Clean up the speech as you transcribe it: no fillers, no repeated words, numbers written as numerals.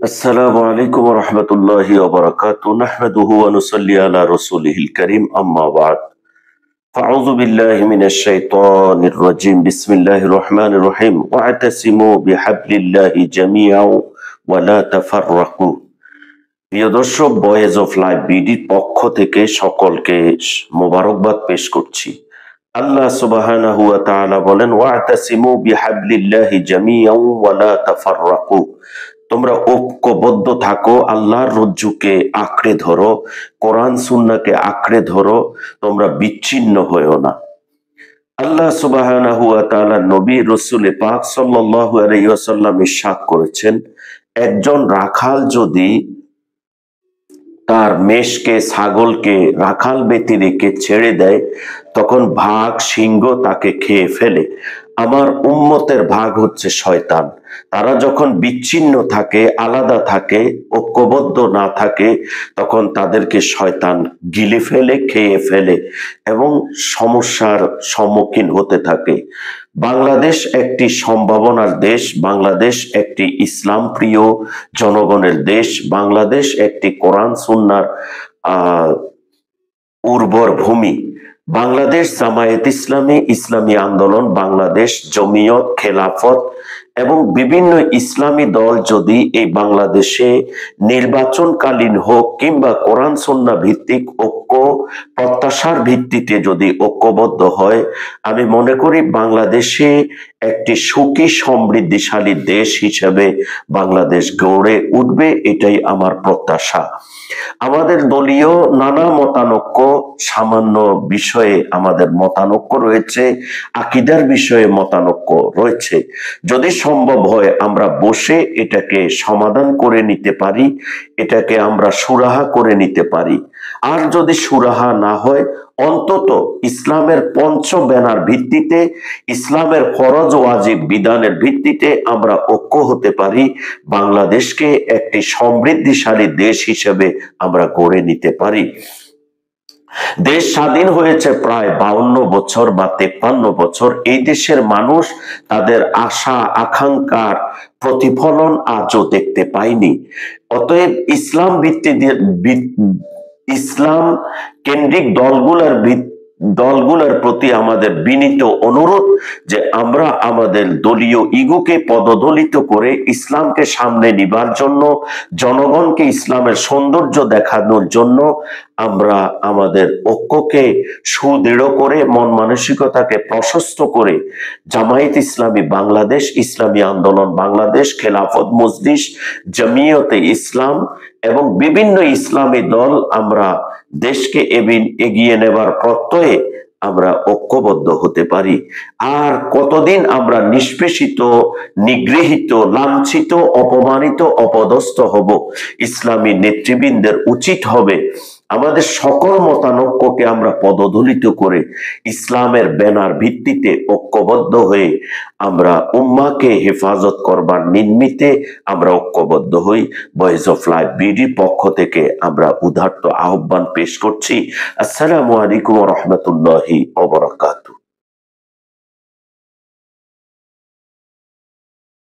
আসসালামু আলাইকুম ওয়া রাহমাতুল্লাহি ওয়া বারাকাতুহু নাহমাদুহু ওয়া নুসাল্লি আলা রাসূলিহিল কারীম আম্মা বা'দ ফাআউযু বিল্লাহি মিনাশ শাইতানির রাজীম বিসমিল্লাহির রহমানির রহিম ওয়া'তাসিমু বিহাবলিল্লাহি জামিআন ওয়া লা তাফাররাকু। প্রিয় দর্শক, ভয়েস অফ লাইফ বিডির পক্ষ থেকে সকলকে মোবারকবাদ পেশ করছি। আল্লাহ সুবহানাহু ওয়া তাআলা বলেন, ওয়া'তাসিমু বিহাবলিল্লাহি জামিআন ওয়া লা তাফাররাকু। তোমরা ঐক্যবদ্ধ থাকো, আল্লাহর রজ্জুকে আঁকড়ে ধরো, কোরআন সুন্নাহকে আঁকড়ে ধরো, তোমরা বিচ্ছিন্ন হয়েও না। আল্লাহ সুবহানাহু ওয়া তাআলা নবী রাসূল পাক সাল্লাল্লাহু আলাইহি ওয়াসাল্লাম ইরশাদ করেছেন, একজন রাখাল যদি তার মেষকে, ছাগলকে রাখাল ব্যতি রেখে ছেড়ে দেয়, তখন ভাগ সিংহ তাকে খেয়ে ফেলে। আমার উম্মতের ভাগ হচ্ছে শয়তান। তারা যখন বিচ্ছিন্ন থাকে, আলাদা থাকে, ঐক্যবদ্ধ না থাকে, তখন তাদেরকে শয়তান গিলে ফেলে, খেয়ে ফেলে এবং সমস্যার সম্মুখীন হতে থাকে। বাংলাদেশ একটি সম্ভাবনার দেশ, বাংলাদেশ একটি ইসলাম প্রিয় জনগণের দেশ, বাংলাদেশ একটি কোরআন সুন্নাহর উর্বর ভূমি। বাংলাদেশ জামায়াত ইসলামী, ইসলামী আন্দোলন, বাংলাদেশ জমিয়ত, খেলাফত এবং বিভিন্ন ইসলামী দল যদি এই বাংলাদেশে নির্বাচনকালীন হোক কিংবা কোরআন সুন্নাহ ভিত্তিক ঐক্য প্রত্যাশার ভিত্তিতে যদি ঐক্যবদ্ধ হয়, আমি মনে করি বাংলাদেশে একটি সুখী সমৃদ্ধিশালী দেশ হিসেবে বাংলাদেশ গড়ে উঠবে। এটাই আমার প্রত্যাশা। আমাদের দলীয় নানা মতানৈক্য, সামান্য বিষয়ে আমাদের মতানৈক্য রয়েছে, আকীদার বিষয়ে মতানৈক্য রয়েছে। যদি সম্ভব হয় আমরা বসে এটাকে সমাধান করে নিতে পারি, এটাকে আমরা সুরাহা করে নিতে পারি। আর যদি সুরাহা না হয়, অন্তত ইসলামের পঞ্চ ব্যানার ভিত্তিতে, ইসলামের ফরজ ওয়াজিব বিধানের ভিত্তিতে আমরা ঐক্য হতে পারি, বাংলাদেশকে একটি সমৃদ্ধিশালী দেশ হিসেবে আমরা গড়ে নিতে পারি। দেশ স্বাধীন হয়েছে প্রায় 52 বছর বা 53 বছর। এই দেশের মানুষ তাদের আশা আকাঙ্ক্ষার প্রতিফলন আজও দেখতে পায়নি। অতএব ইসলাম ইসলাম কেন্দ্রিক দলগুলোর প্রতি আমাদের বিনীত অনুরোধ যে আমরা আমাদের দলীয় ইগোকে পদদলিত করে ইসলামকে সামনে নিবার জন্য, জনগণকে ইসলামের সৌন্দর্য দেখানোর জন্য আমরা আমাদের ঐক্যকে সুদৃঢ় করে, মন মানসিকতাকে প্রশস্ত করে জামায়াত ইসলামী বাংলাদেশ, ইসলামী আন্দোলন বাংলাদেশ, খেলাফত মজলিস, জমিয়তে ইসলাম এবং বিভিন্ন ইসলামী দল আমরা দেশকে এগিয়ে নেবার প্রত্যয়ে আমরা ঐক্যবদ্ধ হতে পারি। আর কতদিন আমরা নিষ্পেষিত, নিগৃহীত, লাঞ্ছিত, অপমানিত, অপদস্থ হব? ইসলামী নেতৃবৃন্দের উচিত হবে আমাদের সকল মতানৈক্যকে আমরা পদদলিত করে ইসলামের ব্যানার ভিত্তিতে ঐক্যবদ্ধ হয়ে আমরা উম্মাহকে হেফাজত করবার নিমিত্তে আমরা ঐক্যবদ্ধ হই। ভয়েস অফ লাইফ বিডির পক্ষ থেকে আমরা উদাত্ত আহ্বান পেশ করছি। আসসালামু আলাইকুম ওয়া রাহমাতুল্লাহি ওয়া বারাকাতুহু।